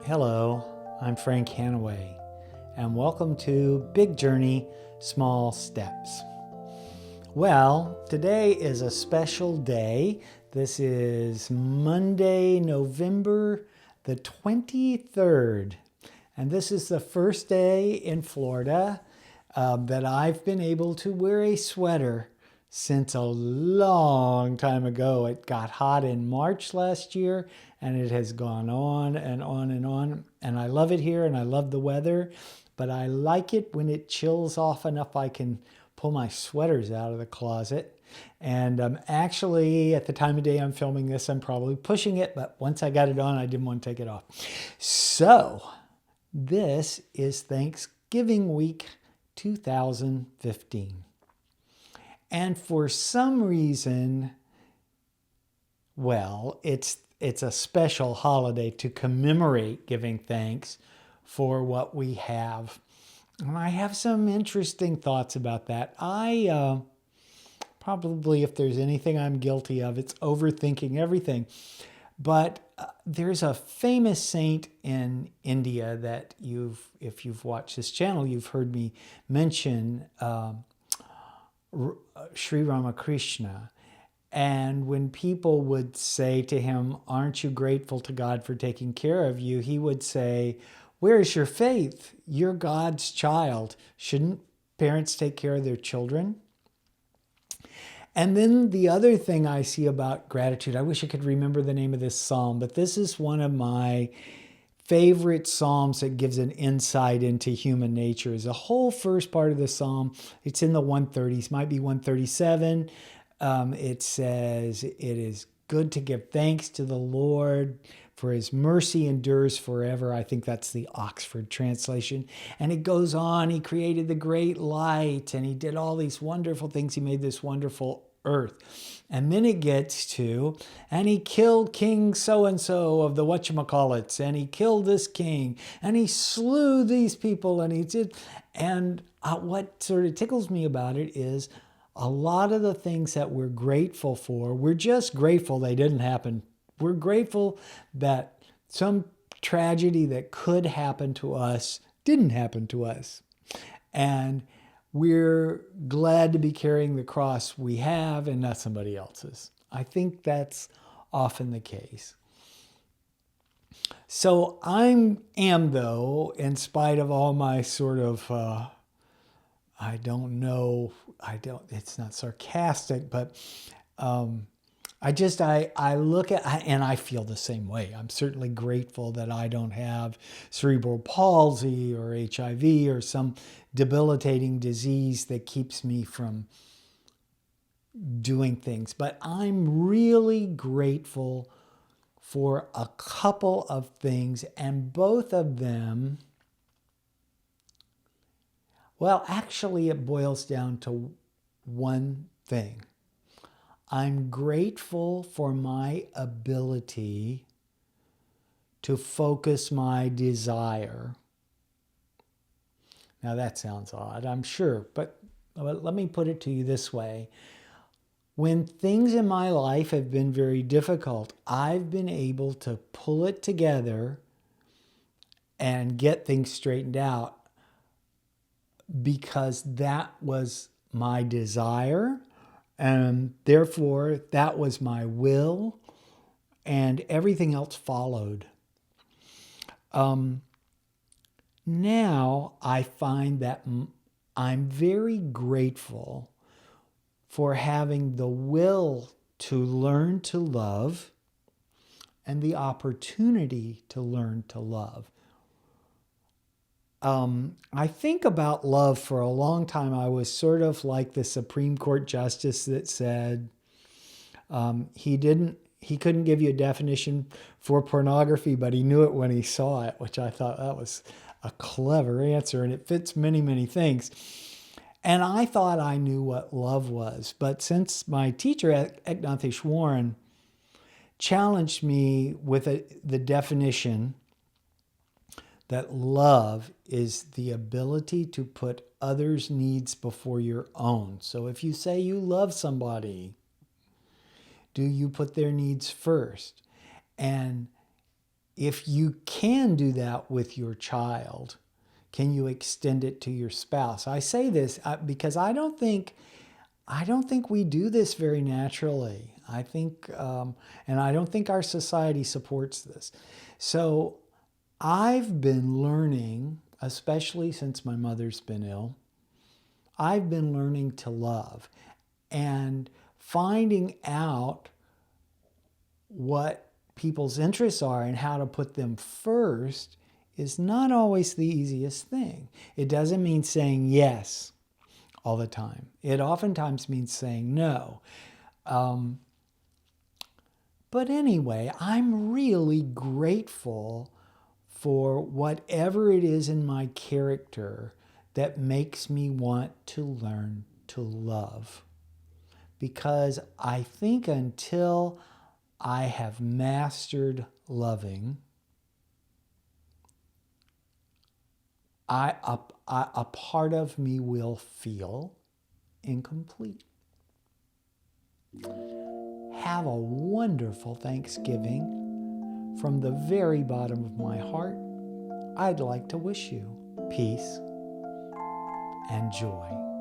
Hello, I'm Frank Hanaway, and welcome to Big Journey, Small Steps. Well, today is a special day. This is Monday, November the 23rd, and this is the first day in Florida that I've been able to wear a sweater since a long time ago. It got hot in March last year, and it has gone on and on and on. And I love it here, and I love the weather, but I like it when it chills off enough I can pull my sweaters out of the closet. And actually, at the time of day I'm filming this, I'm probably pushing it, but once I got it on, I didn't want to take it off. So, this is Thanksgiving week 2015. And for some reason, well, it's a special holiday to commemorate giving thanks for what we have. And I have some interesting thoughts about that. Probably, if there's anything I'm guilty of, it's overthinking everything. But there's a famous saint in India that if you've watched this channel, you've heard me mention, Sri Ramakrishna. And when people would say to him, "Aren't you grateful to God for taking care of you?" he would say, "Where is your faith? You're God's child. Shouldn't parents take care of their children?" And then the other thing I see about gratitude, I wish I could remember the name of this psalm, but this is one of my favorite psalms that gives an insight into human nature. Is the whole first part of the psalm. It's in the 130s, might be 137. It says, "It is good to give thanks to the Lord, for his mercy endures forever." I think that's the Oxford translation. And it goes on, he created the great light, and he did all these wonderful things. He made this wonderful earth. And then it gets to, "And he killed King so-and-so of the whatchamacallits, and he killed this king, and he slew these people, and he did." And what sort of tickles me about it is, a lot of the things that we're grateful for, we're just grateful they didn't happen. We're grateful that some tragedy that could happen to us didn't happen to us. And we're glad to be carrying the cross we have and not somebody else's. I think that's often the case. So I am, though, in spite of all my sort of it's not sarcastic, but I look at, and I feel the same way. I'm certainly grateful that I don't have cerebral palsy or HIV or some debilitating disease that keeps me from doing things. But I'm really grateful for a couple of things, and both of them, well, actually, it boils down to one thing. I'm grateful for my ability to focus my desire. Now, that sounds odd, I'm sure, but let me put it to you this way. When things in my life have been very difficult, I've been able to pull it together and get things straightened out, because that was my desire, and therefore that was my will, and everything else followed. Now I find that I'm very grateful for having the will to learn to love and the opportunity to learn to love. I think about love for a long time. I was sort of like the Supreme Court justice that said he couldn't give you a definition for pornography, but he knew it when he saw it, which I thought that was a clever answer, and it fits many, many things. And I thought I knew what love was. But since my teacher, Eknath Warren, challenged me with the definition that love is the ability to put others' needs before your own. So if you say you love somebody, do you put their needs first? And if you can do that with your child, can you extend it to your spouse? I say this because I don't think we do this very naturally. I think, and I don't think our society supports this. So I've been learning, especially since my mother's been ill, I've been learning to love and finding out what people's interests are and how to put them first is not always the easiest thing. It doesn't mean saying yes all the time. It oftentimes means saying no. But anyway, I'm really grateful for whatever it is in my character that makes me want to learn to love. Because I think until I have mastered loving, a part of me will feel incomplete. Have a wonderful Thanksgiving. From the very bottom of my heart, I'd like to wish you peace and joy.